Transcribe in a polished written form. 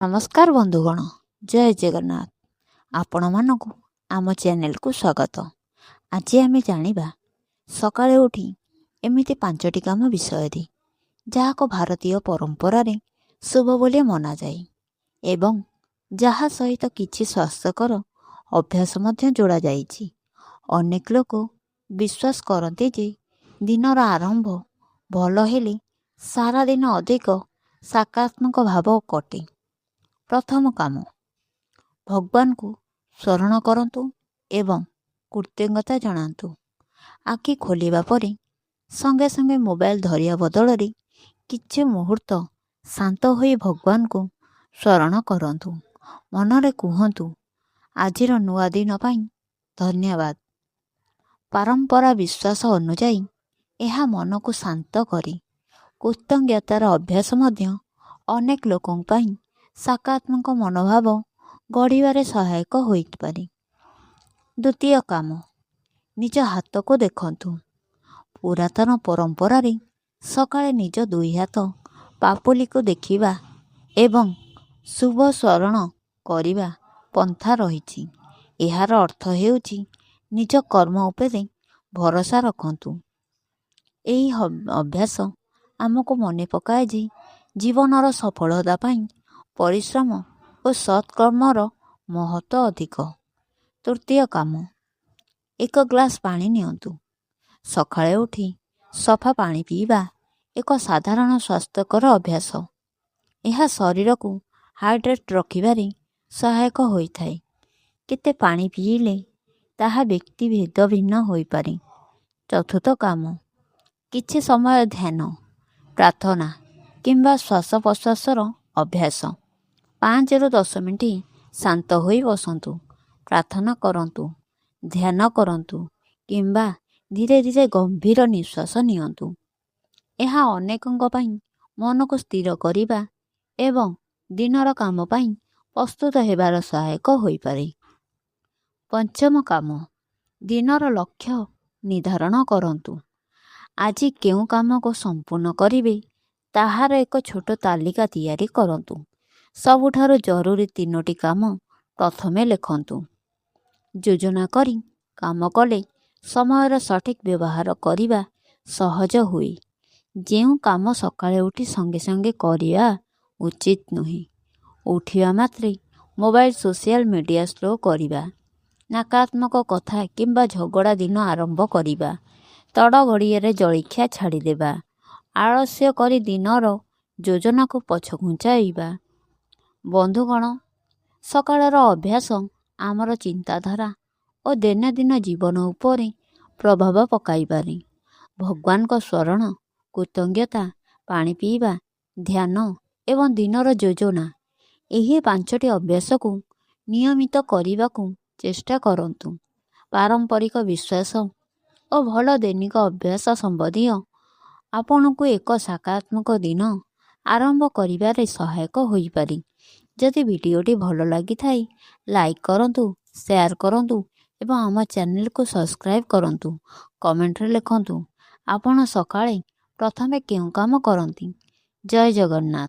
नमस्कार बंधुगण, जय जगन्नाथ। आपण मानकु आम चैनल को स्वागत। आज आम जानिबा सकाळे उठी एमिति 5टी काम विषय जहाँ भारतीय परंपरा रे शुभ बोली मना जाए एवं जहाँ सहित किछि स्वास्थ्यकर अभ्यास मध्य जोड़ा जाइछि। अनेक लोक विश्वास करते जे दिनर आरंभ भल हेले सारा दिन अधिक सकारात्मक भाव कटे। प्रथम काम, भगवान को स्मरण करंतु एवं कृतज्ञता जनातु। आखि खोलिबा परे संगे संगे मोबाइल धरिया बदल रे किछि मुहूर्त शांत होई भगवान को स्मरण करंतु। मनरे कुहंतु, आजिर नुआ दिन पाई धन्यवाद। परंपरा विश्वास अनुजाई यह मन को शांत करे। कृतज्ञतार अभ्यास मध्य अनेक लोकों पाई सकारात्मक मनोभाव गढ़िबारे सहायक होइपारे। द्वितीय काम, निज हाथ को देखंतु। पुरातन परंपरा रे सकाळे निज दुई हाथ पापुली को देखिबा एवं शुभ स्मरण करिबा पंथा रहिछि। एहार अर्थ हेउछि निज कर्म उपरे भरोसा रखंतु। एही अभ्यास आमको मने पकाए जे जीवनर सफलता पाई परिश्रम और सत्कर्मर महत्व अधिक। तृतीय काम, एक ग्लास पानी नियंतु। सकाळे उठी सफा पानी पीवा एक साधारण स्वास्थ्यकर अभ्यास। यह शरीर को हाइड्रेट रखिबारे सहायक होइथाए। केते पानी पीले ताहा व्यक्ति भेद भिन्न होई पारे। चतुर्थ काम, किछि समय ध्यान, प्रार्थना किंबा श्वास प्रश्वासर अभ्यास। 5 ରୁ 10 मिनिट शांत होई बसंतु, प्रार्थना करंतु, ध्यान करंतु किंबा धीरे धीरे गंभीर निश्वास नियंतु। यह अनेकंग पाई मन को स्थिर करिबा एवं दिनर काम पाई प्रस्तुत हेबार सहायक होई पारे। पंचम काम, दिनर लक्ष्य निर्धारण करंतु। आज केउ काम को संपूर्ण करिवे ताहार एक छोट तालिका तैयारी करंतु। सबुठारु जरूरी 3टी काम प्रथमे लेखंतु। योजना करी काम कले समयर सठिक व्यवहार करिबा सहज हुई। जेउ काम सकाळे उठी संगे संगे करिया उचित नुहे। उठिया मात्रे मोबाइल सोशल मीडिया स्लो करिबा, नकारात्मक कथा किंबा झगड़ा दिन आरंभ करिबा, तड़ घड़िया जलिखिया छाड़ी देबा, आलस्य करी दिनर योजना को पछ घुंचाइबा। बंधुगण, सकाळर अभ्यास आमर चिंताधारा और दैनंदिन जीवन उपरे प्रभाव पकाइबारे। भगवान को स्मरण, कृतज्ञता, पानी पीवा, ध्यान एवं दिनर योजना, यही 5टी अभ्यास को नियमित करने को चेष्टा करंतु। पारंपरिक विश्वास और भल दैनिक अभ्यास संबंधी आपण को एक सकारात्मक दिन आरंभ करिबारे सहायक होई पारे। जदि वीडियोटी भल लगी थाई लाइक करंतु, शेयर करंतु एवं आम चैनल को सब्सक्राइब करंतु। कमेंट रे लिखंतु आपण सकाळे प्रथमे केउ काम करंती। जय जगन्नाथ।